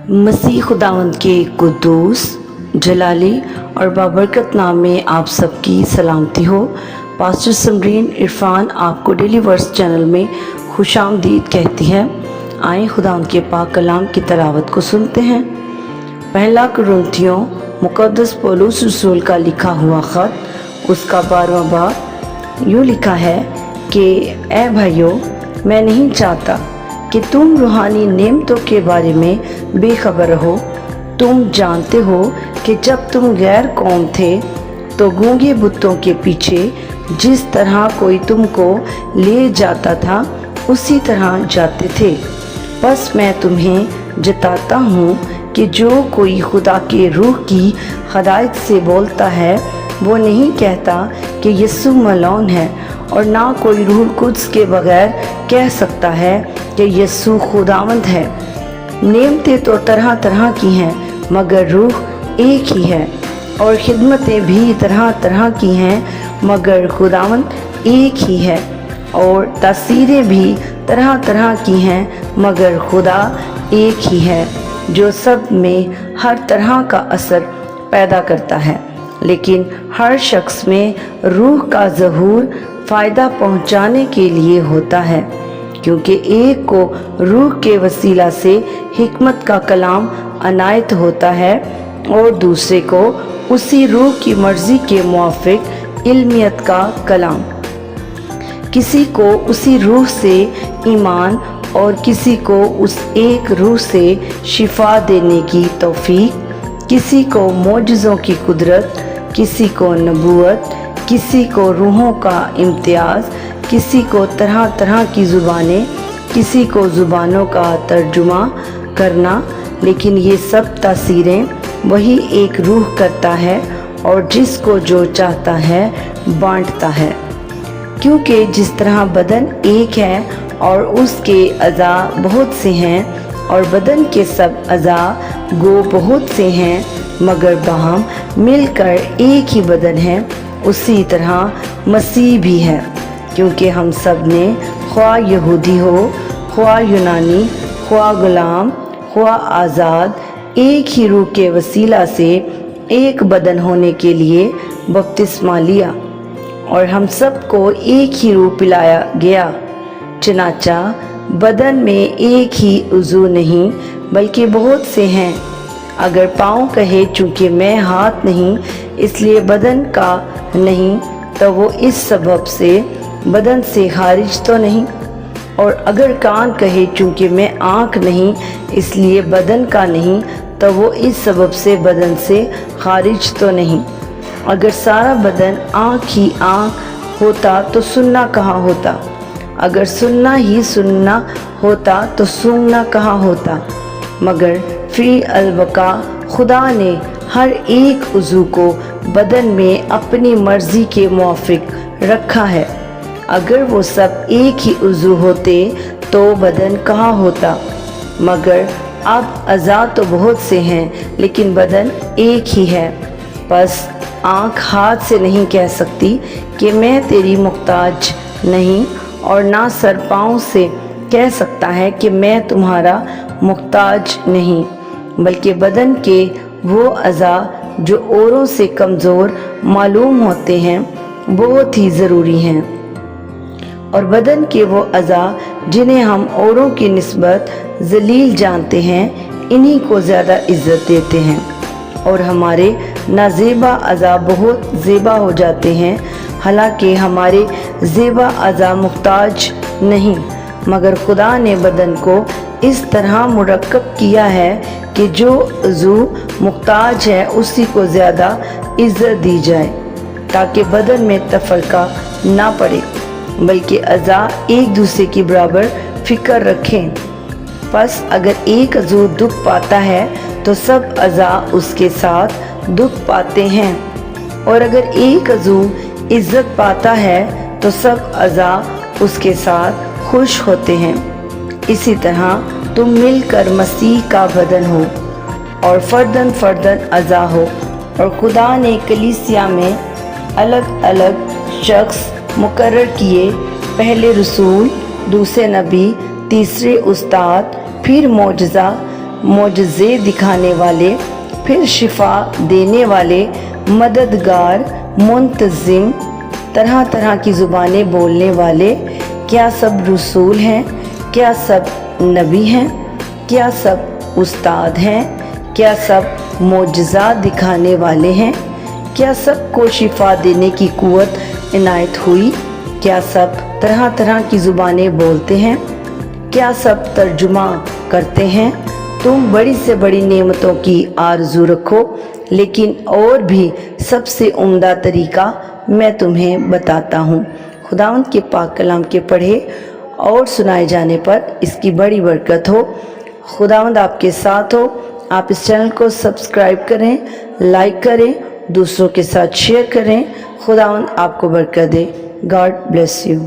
मसीह खुदावंद के कुद्दूस जलाली और बाबरकत नाम में आप सबकी सलामती हो। पास्टर समरीन इरफान आपको डेली वर्स चैनल में खुशामदीद कहती है। आए खुदावंद के पाक कलाम की तिलावत को सुनते हैं। पहला कुरिन्थियों मुक़द्दस पौलुस रसूल का लिखा हुआ ख़त, उसका 12वां बाब यूँ लिखा है कि ए भाइयों, मैं नहीं चाहता कि तुम रूहानी नेमतों के बारे में बेखबर हो। तुम जानते हो कि जब तुम गैर कौम थे तो गूंगे बुतों के पीछे जिस तरह कोई तुमको ले जाता था उसी तरह जाते थे। बस मैं तुम्हें जताता हूँ कि जो कोई खुदा के रूह की हदायत से बोलता है वो नहीं कहता कि यीशु मलौन है, और ना कोई रूह कुद्स के बगैर कह सकता है कि यीशु खुदावंद है। नेमतें तो तरह तरह की हैं मगर रूह एक ही है, और खिदमतें भी तरह तरह की हैं मगर खुदावंद एक ही है, और तासीरें भी तरह तरह की हैं मगर खुदा एक ही है, जो सब में हर तरह का असर पैदा करता है। लेकिन हर शख्स में रूह का ज़हूर फ़ायदा पहुंचाने के लिए होता है, क्योंकि एक को रूह के वसीला से हिकमत का कलाम अनायत होता है और दूसरे को उसी रूह की मर्ज़ी के मुआफ़िक इल्मियत का कलाम। किसी को उसी रूह से ईमान और किसी को उस एक रूह से शिफा देने की तौफीक, किसी को मोजज़ों की कुदरत, किसी को नबूवत, किसी को रूहों का इम्तियाज़, किसी को तरह तरह की ज़ुबानें, किसी को ज़ुबानों का तर्जुमा करना। लेकिन ये सब तासीरें वही एक रूह करता है और जिसको जो चाहता है बांटता है। क्योंकि जिस तरह बदन एक है और उसके अज़ा बहुत से हैं, और बदन के सब अज़ा गो बहुत से हैं मगर बाहम मिलकर एक ही बदन है, उसी तरह मसीह भी है। क्योंकि हम सब ने ख्वाह यहूदी हो, ख्वाह यूनानी, ख्वाह गुलाम, ख्वाह आज़ाद, एक ही रूह के वसीला से एक बदन होने के लिए बपतिस्मा लिया, और हम सबको एक ही रूह पिलाया गया। चनाचा बदन में एक ही उज़ू नहीं बल्कि बहुत से हैं। अगर पाँव कहे चूँकि मैं हाथ नहीं इसलिए बदन का नहीं, तो वो इस सबब से बदन से खारिज तो नहीं। और अगर कान कहे चूँकि मैं आँख नहीं इसलिए बदन का नहीं, तो वो इस सबब से बदन से खारिज तो नहीं। अगर सारा बदन आँख ही आँख होता तो सुनना कहाँ होता? अगर सुनना ही सुनना होता तो सूंघना कहाँ होता? मगर फी अलबका खुदा ने हर एक उज़ू को बदन में अपनी मर्ज़ी के मुआफ़िक रखा है। अगर वो सब एक ही उज़ू होते तो बदन कहाँ होता? मगर अब अज़ा तो बहुत से हैं लेकिन बदन एक ही है। बस आँख हाथ से नहीं कह सकती कि मैं तेरी मुख्ताज नहीं, और ना सर पाँव से कह सकता है कि मैं तुम्हारा मुख्ताज नहीं, बल्कि बदन के वो अज़ा जो औरों से कमज़ोर मालूम होते हैं बहुत ही ज़रूरी हैं, और बदन के वो अज़ा जिन्हें हम औरों की निस्बत ज़लील जानते हैं इन्हीं को ज़्यादा इज़्ज़त देते हैं। और हमारे नाज़ेबा अज़ा बहुत ज़ेबा हो जाते हैं, हालांकि हमारे ज़ेबा अज़ा मुख्ताज नहीं, मगर खुदा ने बदन को इस तरह मुरक्कब किया है कि जो उज़ू मुख्ताज है उसी को ज़्यादा इज़्ज़त दी जाए, ताकि बदन में तफ़रका ना पड़े बल्कि अज़ा एक दूसरे की बराबर फ़िक्र रखें। बस अगर एक उज़ू दुख पाता है तो सब अज़ा उसके साथ दुख पाते हैं, और अगर एक उज़ू इज़्ज़त पाता है तो सब अज़ा उसके साथ खुश होते हैं। इसी तरह तुम मिलकर मसीह का बदन हो और फर्दन फर्दन अज़ा हो, और खुदा ने कलीसिया में अलग अलग शख्स मुकर्रर किए, पहले रसूल, दूसरे नबी, तीसरे उस्ताद, फिर मोजज़ा, मोजज़े दिखाने वाले, फिर शिफा देने वाले, मददगार, मुंतज़िम, तरह तरह की ज़ुबानें बोलने वाले, क्या सब रसूल हैं? क्या सब नबी हैं? क्या सब उस्ताद हैं? क्या सब मोजज़ा दिखाने वाले हैं? क्या सबको शिफा देने की कुव्वत इनायत हुई? क्या सब तरह तरह की ज़ुबानें बोलते हैं? क्या सब तर्जुमा करते हैं? तुम बड़ी से बड़ी नेमतों की आरज़ू रखो, लेकिन और भी सबसे उम्दा तरीका मैं तुम्हें बताता हूँ। खुदावंद के पाक कलाम के पढ़े और सुनाए जाने पर इसकी बड़ी बरकत हो। खुदावंद आपके साथ हो। आप इस चैनल को सब्सक्राइब करें, लाइक करें, दूसरों के साथ शेयर करें। खुदावंद आपको बरकत दे। God bless you.